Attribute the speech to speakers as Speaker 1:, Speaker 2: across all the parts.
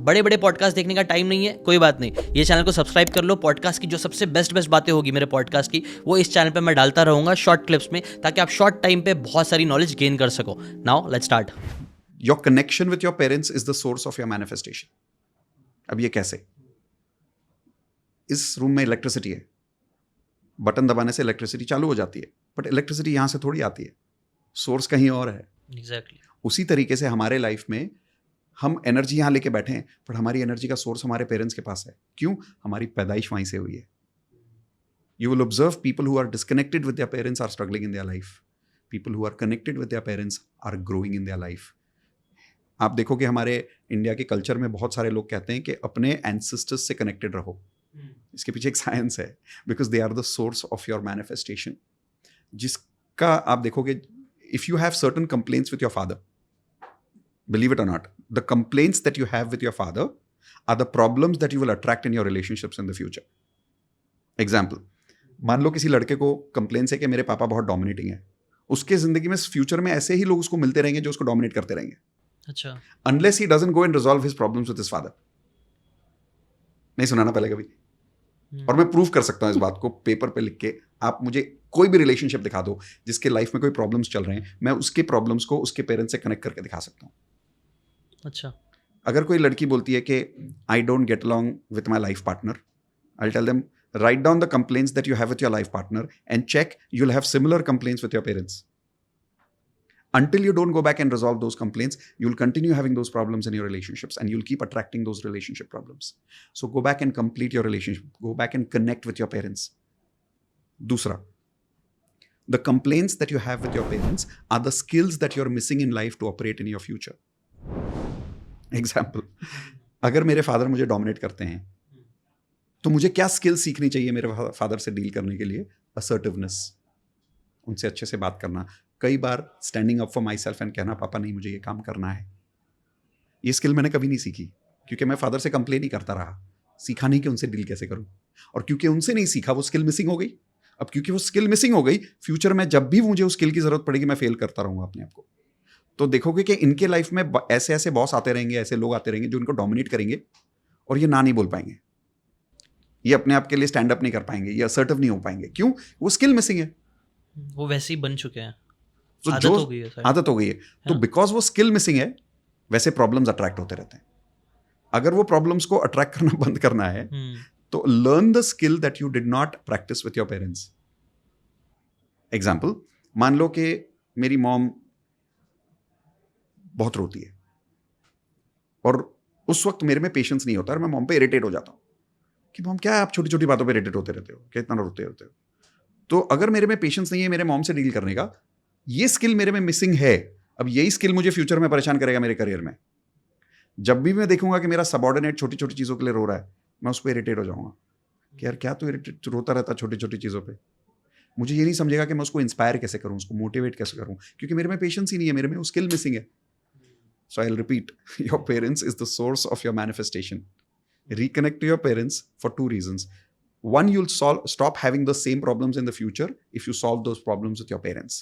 Speaker 1: बड़े बड़े पॉडकास्ट देखने का टाइम नहीं है, कोई बात नहीं, ये चैनल को सब्सक्राइब कर लो। पॉडकास्ट की जो सबसे बेस्ट बातें होगी मेरे पॉडकास्ट की, वो इस चैनल पे मैं डालता रहूँगा शॉर्ट क्लिप्स में, ताकि आप शॉर्ट टाइम पे बहुत सारी नॉलेज गेन कर सको। Now let's start.
Speaker 2: Your connection with your parents is the source of your manifestation. अब ये कैसे? इस रूम में इलेक्ट्रिसिटी है, बटन दबाने से इलेक्ट्रिसिटी चालू हो जाती है, बट इलेक्ट्रिसिटी यहां से थोड़ी आती है, सोर्स कहीं और है।
Speaker 1: एग्जैक्टली।
Speaker 2: उसी तरीके से हमारे लाइफ में हम एनर्जी यहां लेके बैठे हैं, पर हमारी एनर्जी का सोर्स हमारे पेरेंट्स के पास है। क्यों? हमारी पैदाइश वहीं से हुई है। You will observe people who are disconnected with their parents are struggling in their life. People who are connected with their parents are growing in their life. आप देखोगे हमारे इंडिया के कल्चर में बहुत सारे लोग कहते हैं कि अपने एंसेस्टर्स से कनेक्टेड रहो। इसके पीछे एक साइंस है, because they are the source of your manifestation. जिसका आप देखोगे, if you have certain complaints with your father, believe it or not, the complaints that you have with your father are the problems that you will attract in your relationships in the future. Example, मान लो किसी लड़के को complaints है कि मेरे पापा बहुत dominating है, उसके जिंदगी में फ्यूचर में ऐसे ही लोग उसको मिलते रहेंगे जो उसको डोमिनेट करते रहेंगे।
Speaker 1: अच्छा।
Speaker 2: Unless he doesn't go and resolve his problems with his father. नहीं सुना ना पहले कभी? और मैं प्रूव कर सकता हूं इस बात को पेपर पे लिख के। आप मुझे कोई भी रिलेशनशिप दिखा दो जिसके लाइफ में कोई प्रॉब्लम्स चल रहे हैं, मैं उसके प्रॉब्लम्स को उसके पेरेंट्स से कनेक्ट करके दिखा सकता हूं।
Speaker 1: अच्छा।
Speaker 2: अगर कोई लड़की बोलती है कि I don't get along with my life partner, I tell them write down the complaints that you have with your life partner and check you will have similar complaints with your parents. Until you don't go back and resolve those complaints, you'll continue having those problems in your relationships and you'll keep attracting those relationship problems. So go back and complete your relationship. Go back and connect with your parents. Dusra, the complaints that you have with your parents are the skills that you're missing in life to operate in your future. Example, अगर मेरे father मुझे dominate करते हैं तो मुझे क्या skill सीखनी चाहिए मेरे फादर से डील करने के लिए? असर्टिवनेस, उनसे अच्छे से बात करना, कई बार standing up for myself and कहना पापा नहीं मुझे ये काम करना है। ये स्किल मैंने कभी नहीं सीखी क्योंकि मैं फादर से कंप्लेन ही करता रहा, सीखा नहीं कि उनसे डील कैसे करूं। और क्योंकि उनसे नहीं सीखा वो स्किल मिसिंग हो गई। अब क्योंकि वो स्किल मिसिंग हो गई, फ्यूचर में जब भी मुझे उस स्किल की जरूरत पड़ेगी मैं फेल करता रहूंगा अपने आप को। तो देखोगे कि इनके लाइफ में ऐसे ऐसे बॉस आते रहेंगे, ऐसे लोग आते रहेंगे जो इनको डोमिनेट करेंगे और ये ना नहीं बोल पाएंगे, ये अपने आप के लिए स्टैंड अप नहीं कर पाएंगे, ये असर्टिव नहीं हो पाएंगे। क्यों? वो स्किल मिसिंग है,
Speaker 1: वो वैसे ही बन चुके हैं,
Speaker 2: तो
Speaker 1: आदत हो गई है,
Speaker 2: आदत हो गई है। तो बिकॉज वो स्किल मिसिंग है, वैसे प्रॉब्लम्स अट्रैक्ट होते रहते हैं। अगर वो प्रॉब्लम्स को अट्रैक्ट करना बंद करना है तो learn the skill that you did not practice with your parents. Example, मान लो कि मेरी मॉम बहुत रोती है और उस वक्त मेरे में पेशेंस नहीं होता और मैं मॉम पे इरिटेट हो जाता हूं कि मॉम क्या आप छोटी छोटी बातों पे इरिटेट होते रहते हो, क्या इतना रोते रहते हो? तो अगर मेरे में पेशेंस नहीं है मेरे मॉम से डील करने का, ये स्किल मेरे में मिसिंग है। अब यही स्किल मुझे फ्यूचर में परेशान करेगा मेरे करियर में। जब भी मैं देखूंगा कि मेरा सबऑर्डिनेट छोटी छोटी चीजों के लिए रो रहा है, मैं उस पर इरिटेट हो जाऊंगा कि यार क्या तू इरिटेट रोता रहता छोटी छोटी चीजों पे। मुझे ये नहीं समझेगा कि मैं उसको इंस्पायर कैसे करूं, उसको मोटिवेट कैसे करूं, क्योंकि मेरे में पेशेंस ही नहीं है, मेरे में वो स्किल मिसिंग है। So I will repeat, your parents is the source of your manifestation. Reconnect to your parents for two reasons. One, you'll stop having the same problems in the future if you solve those problems with your parents.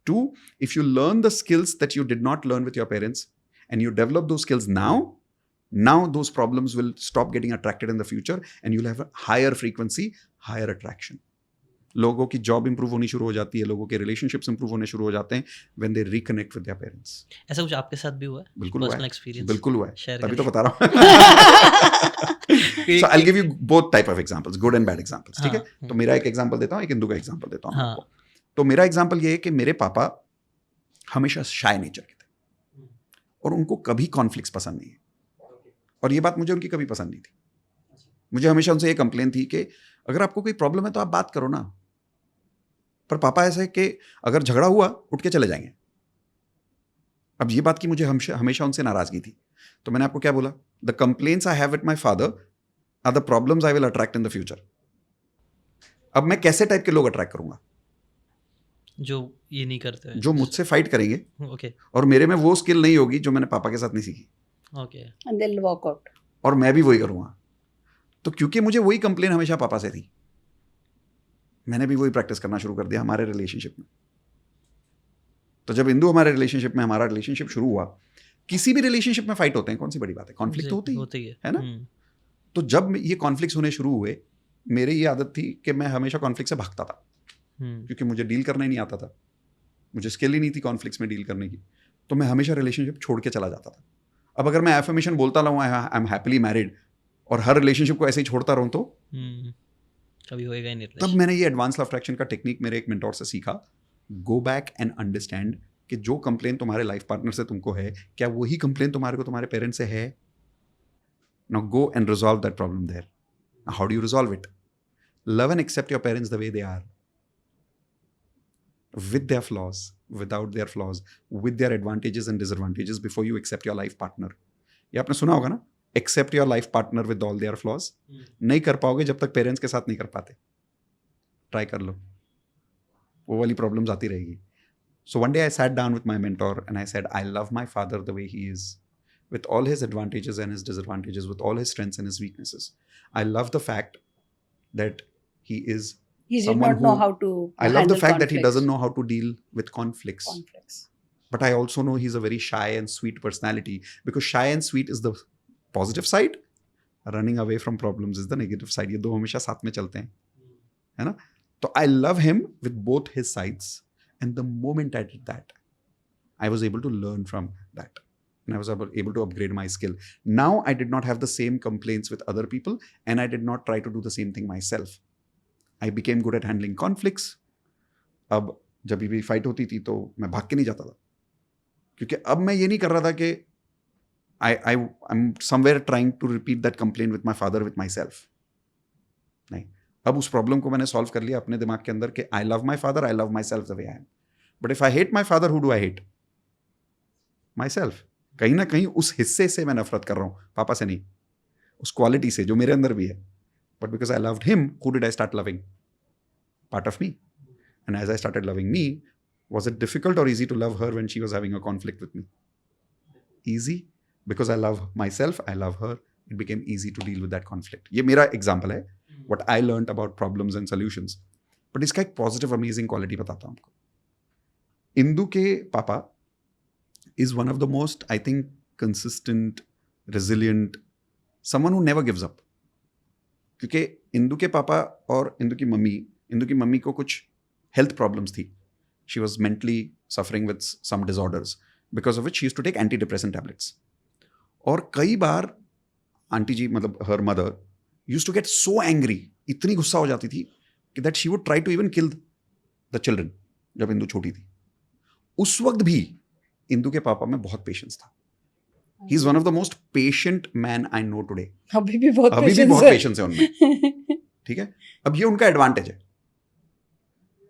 Speaker 2: Two, if you learn the skills that you did not learn with your parents and you develop those skills now those problems will stop getting attracted in the future and you'll have a higher frequency, higher attraction. लोगों की job improve होनी शुरू हो जाती है, लोगों के relationships improve होने शुरू हो जाते हैं when they reconnect with their parents.
Speaker 1: ऐसा कुछ आपके साथ भी हुआ है?
Speaker 2: बिल्कुल हुआ है,
Speaker 1: एक्सपीरियंस
Speaker 2: बिल्कुल हुआ है,
Speaker 1: शेयर
Speaker 2: तभी तो बता रहा हूँ. So I'll give you both type of examples, good and bad examples. ठीक है? तो मेरा एक एग्जांपल देता हूँ, एक इंदू का एग्जांपल देता हूँ आपको. तो मेरा एग्जांपल ये है कि मेरे पापा हमेशा शाय नेचर के थे और उनको कभी कॉन्फ्लिक्ट्स पसंद नहीं है, और ये बात मुझे उनकी कभी पसंद नहीं थी. मुझे हमेशा उनसे ये कंप्लेन थी कि अगर आपको कोई प्रॉब्लम है तो आप बात करो ना. पर पापा ऐसे कि अगर झगड़ा हुआ उठ के चले जाएंगे. अब ये बात की मुझे हमेशा उनसे नाराजगी थी. तो मैंने आपको क्या बोला? The complaints I have with my father are the problems I will attract in the future. अब मैं कैसे टाइप के लोग अट्रैक्ट करूंगा?
Speaker 1: जो ये नहीं करते हैं,
Speaker 2: जो मुझसे फाइट करेंगे.
Speaker 1: ओके.
Speaker 2: और मेरे में वो स्किल नहीं होगी जो मैंने पापा के साथ नहीं सीखी.
Speaker 1: Okay.
Speaker 3: And they will walk out.
Speaker 2: और मैं भी वही करूंगा. तो क्योंकि मुझे वही कंप्लेन हमेशा पापा से थी, मैंने भी वही प्रैक्टिस करना शुरू कर दिया हमारे रिलेशनशिप में. तो जब इंदू हमारे रिलेशनशिप में हमारा रिलेशनशिप शुरू हुआ किसी भी रिलेशनशिप में फाइट होते हैं, कौन सी बड़ी बात है, कॉन्फ्लिक्ट तो होती है ना। तो जब ये कॉन्फ्लिक्ट्स होने शुरू हुए, मेरी ये आदत थी कि मैं हमेशा कॉन्फ्लिक्ट से भागता था, क्योंकि मुझे डील करना ही नहीं आता था, मुझे स्किल ही नहीं थी कॉन्फ्लिक्ट्स में डील करने की, तो मैं हमेशा रिलेशनशिप छोड़ के चला जाता था। अब अगर मैं एफर्मेशन बोलता रहूँ आई एम हैप्पीली मैरिड और हर रिलेशनशिप को ऐसे ही छोड़ता रहूँ, तो
Speaker 1: कभी होएगा ही नहीं।
Speaker 2: तब मैंने ये एडवांस लव अट्रैक्शन का टेक्निक मेरे एक मेंटोर से सीखा। गो बैक एंड अंडरस्टैंड कि जो कंप्लेन तुम्हारे लाइफ पार्टनर से तुमको है, क्या वही कंप्लेन तुम्हारे को तुम्हारे पेरेंट्स से है? Now go and resolve that problem there. How do you resolve it? Love and accept your parents the way they are, with their flaws, without their flaws, with their advantages and disadvantages before you accept your life partner. ये आपने सुना होगा ना, accept your life partner with all their flaws. नहीं कर पाओगे जब तक पेरेंट्स के साथ नहीं कर पाते। ट्राई कर लो, वो वाली प्रॉब्लम्स आती रहेगी। So one day I sat down with my mentor and I said, I love my father the way he is, with all his advantages and his disadvantages, with all his strengths and his weaknesses. I love the fact that he
Speaker 3: did not know how to
Speaker 2: I love the fact that he
Speaker 3: conflicts.
Speaker 2: doesn't know how to deal with conflicts. But I also know he's a very shy and sweet personality, because shy and sweet is the positive side, running away from problems is the negative side. ये दो हमेशा साथ में चलते हैं, है ना? तो I love him with both his sides, and the moment I did that, I was able to learn from that, and I was able to upgrade my skill. Now I did not have the same complaints with other people, and I did not try to do the same thing myself. I became good at handling conflicts. अब जब भी fight होती थी तो मैं भाग के नहीं जाता था, क्योंकि अब मैं ये नहीं कर रहा था कि I'm somewhere trying to repeat that complaint with my father with myself. नहीं, अब उस प्रॉब्लम को मैंने सॉल्व कर लिया अपने दिमाग के अंदर कि I love my father, I love myself the way I am. But if I hate my father, who do I hate? Myself. कहीं ना कहीं उस हिस्से से मैं नफरत कर रहा हूँ, पापा से नहीं, उस क्वालिटी से जो मेरे अंदर भी है। But because I loved him, who did I start loving? Part of me. And as I started loving me, was it difficult or easy to love her when she was having a conflict with me? Easy. Because I love myself, I love her, it became easy to deal with that conflict. ये मेरा example है, what I learned about problems and solutions. But इसका एक positive, amazing quality बताता हूँ आपको। इंदु के पापा is one of the most, I think, consistent, resilient, someone who never gives up. क्योंकि इंदु के पापा और इंदु की मम्मी को कुछ हेल्थ प्रॉब्लम्स थी। She was mentally suffering with some disorders, because of which she used to take antidepressant tablets. और कई बार आंटी जी, मतलब हर mother, used to get so angry, इतनी गुस्सा हो जाती थी कि that she would try to even kill the children जब इंदु छोटी थी। उस वक्त भी इंदु के पापा में बहुत पेशेंस था। He is one of the most patient man I know today.
Speaker 3: अभी भी बहुत
Speaker 2: पेशेंस है उनमें। ठीक है, अब ये उनका एडवांटेज है।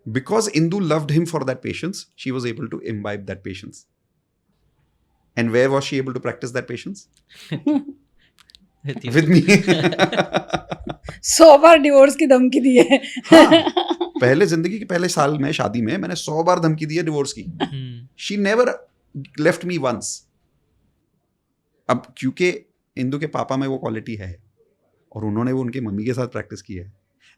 Speaker 2: Because Indu loved him for that patience, she was able to imbibe that patience. And where was she able to practice that patience? With me.
Speaker 3: 100 bar divorce की धमकी दी है।
Speaker 2: हाँ, पहले जिंदगी के पहले साल में शादी में मैंने 100 बार धमकी दी है डिवोर्स की। She never left me once. अब क्योंकि इंदु के पापा में वो क्वालिटी है और उन्होंने वो उनके मम्मी के साथ प्रैक्टिस की है,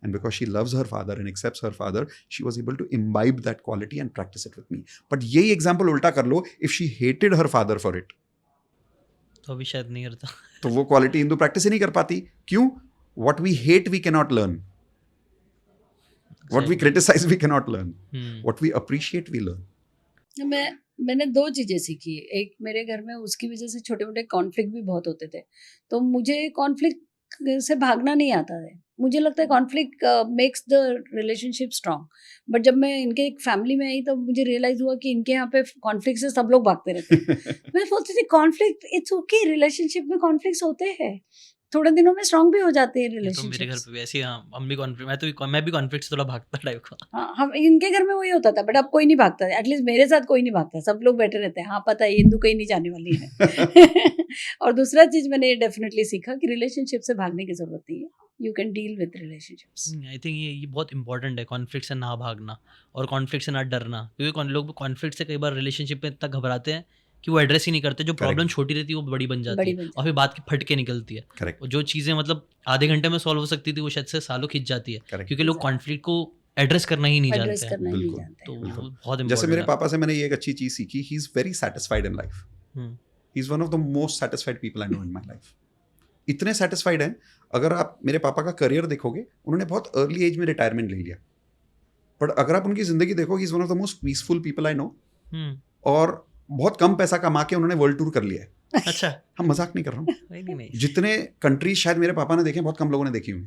Speaker 2: and because she loves her father and accepts her father, she was able to imbibe that quality and practice it with me. But यही एग्जाम्पल उल्टा कर लो, if she hated her father for it,
Speaker 1: तो अभी शायद नहीं करता,
Speaker 2: तो वो क्वालिटी इंदु प्रैक्टिस ही नहीं कर पाती। क्यों? What we hate we cannot learn, what we criticize we cannot learn, what we appreciate we learn.
Speaker 3: मैंने 2 चीजें सीखी। एक, मेरे घर में उसकी वजह से छोटे मोटे कॉन्फ्लिक्ट भी बहुत होते थे, तो मुझे कॉन्फ्लिक्ट से भागना नहीं आता है। मुझे लगता है conflict makes the relationship strong. But जब मैं इनके एक फैमिली में आई तो मुझे रियलाइज हुआ कि इनके यहाँ पे कॉन्फ्लिक्ट से सब लोग भागते रहते हैं। मैं सोचती थी कॉन्फ्लिक्ट इट्स ओके, रिलेशनशिप में कॉन्फ्लिक्ट्स होते हैं, थोड़े दिनों में स्ट्रांग भी हो जाते हैं रिलेशनशिप।
Speaker 1: तो मेरे घर पे भी ऐसी, हाँ, हम भी कॉन्फ्लिक्ट, मैं भी कॉन्फ्लिक्ट से थोड़ा भागता टाइप का।
Speaker 3: हाँ, हम इनके घर में वही होता था, बट अब कोई नहीं भागता, एटलीस्ट मेरे साथ कोई नहीं भागता, सब लोग बैठे रहते हैं। हाँ, पता है इंदु कहीं नहीं जाने वाली है। और दूसरा चीज मैंने डेफिनेटली सीखा कि रिलेशनशिप से भागने की जरूरत नहीं है, you can deal with relationships.
Speaker 1: I think ये बहुत इंपॉर्टेंट है, कॉन्फ्लिक्ट से ना भागना और कॉन्फ्लिक्ट से ना डरना, क्योंकि लोग कॉन्फ्लिक्ट से कई बार रिलेशनशिप में इतना घबराते हैं कि वो एड्रेस ही नहीं करते। जो प्रॉब्लम छोटी रहती है वो बड़ी बन जाती है और फिर बात की फट के निकलती है।
Speaker 2: Correct.
Speaker 1: जो चीज़ें मतलब आधे घंटे में सॉल्व हो सकती थी वो शायद से सालों खिंच जाती है, क्योंकि लोग कॉन्फ्लिक्ट को एड्रेस करना ही नहीं जानते हैं।
Speaker 3: बिल्कुल।
Speaker 1: तो बहुत
Speaker 2: जैसे मेरे पापा से मैंने ये एक अच्छी चीज सीखी, he is very satisfied in life. He is one of the most satisfied people I know in my life. इतने सेटिस्फाइड हैं, अगर आप मेरे पापा का करियर देखोगे, उन्होंने बहुत अर्ली एज में रिटायरमेंट ले लिया, बट अगर आप उनकी जिंदगी देखोगे, is one of the most peaceful people I know. और बहुत कम पैसा कमा के उन्होंने वर्ल्ड टूर कर लिया है.
Speaker 1: अच्छा,
Speaker 2: हम मजाक नहीं कर रहा हूँ.
Speaker 1: वेरी नाइस,
Speaker 2: जितने कंट्रीज शायद मेरे पापा ने देखे, बहुत कम लोगों ने देखी हुई.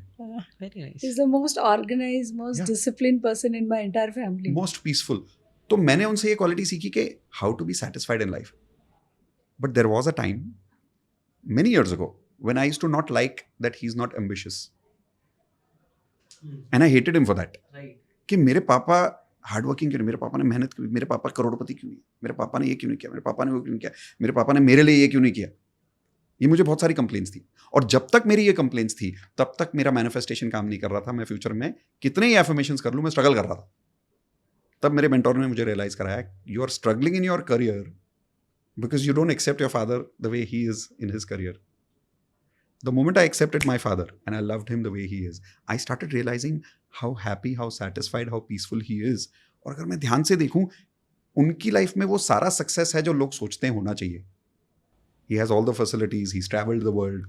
Speaker 1: Very nice.
Speaker 3: He's the most organized, most
Speaker 2: Yeah.
Speaker 3: disciplined person in my entire family.
Speaker 2: Most peaceful. तो मैंने उनसे ये क्वालिटी सीखी कि how to be satisfied in life. But there was a time many years ago when I used to not like that he is not ambitious, and I hated him for that.
Speaker 1: Right.
Speaker 2: कि मेरे पापा hard working क्यों नहीं, मेरे पापा ने मेहनत क्यों, मेरे पापा करोड़पति क्यों नहीं, मेरे पापा ने ये क्यों नहीं किया, मेरे पापा ने वो क्यों नहीं किया, मेरे पापा ने मेरे लिए ये क्यों नहीं किया. ये मुझे बहुत सारी कंप्लेंट्स थी, और जब तक मेरी ये कंप्लेंट्स थी तब तक मेरा मैनिफेस्टेशन काम नहीं कर रहा था. मैं फ्यूचर में कितने ही एफर्मेशंस कर लूँ, मैं स्ट्रगल कर रहा था. तब मेरे मेंटोर ने मुझे रियलाइज कराया, you are struggling in your career because you don't accept your father the way he is in his career. The moment I accepted my father and I loved him the way he is, I started realizing how happy, how satisfied, how peaceful he is. और अगर मैं ध्यान से देखूं, उनकी life में वो सारा सक्सेस है जो लोग सोचते हैं होना चाहिए. He has all the facilities, he's traveled the world,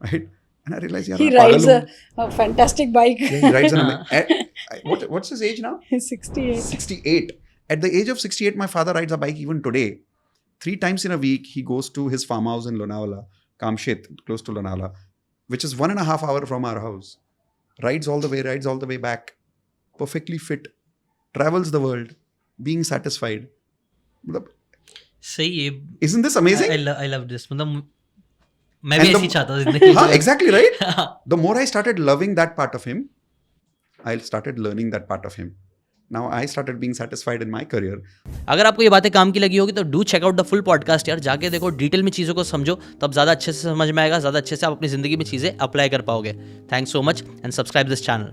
Speaker 2: right? And I realized, यार
Speaker 3: He
Speaker 2: मैं पागल
Speaker 3: rides
Speaker 2: हूं.
Speaker 3: a fantastic bike.
Speaker 2: Yeah, he rides what's his age now?
Speaker 3: 68.
Speaker 2: 68. At the age of 68, my father rides a bike even today. 3 times in a week, he goes to his farmhouse in Lonavala, Kamshet, close to Lonavala, which is 1.5 hours from our house. Rides all the way back. Perfectly fit. Travels the world. Being satisfied.
Speaker 1: सही है.
Speaker 2: Isn't this amazing?
Speaker 1: I love this. मतलब मैं भी
Speaker 2: And
Speaker 1: ऐसी चाहता हूँ जिंदगी.
Speaker 2: हाँ, exactly right. The more I started loving that part of him, I started learning that part of him. Now I started being satisfied in my career.
Speaker 1: अगर आपको ये बातें काम की लगी होगी तो do check out the full podcast यार. जाके देखो, डिटेल में चीज़ों को समझो, तब ज़्यादा अच्छे से समझ में आएगा, ज़्यादा अच्छे से आप अपनी ज़िंदगी में चीज़ें अप्लाई कर पाओगे. Thanks so much and subscribe this channel.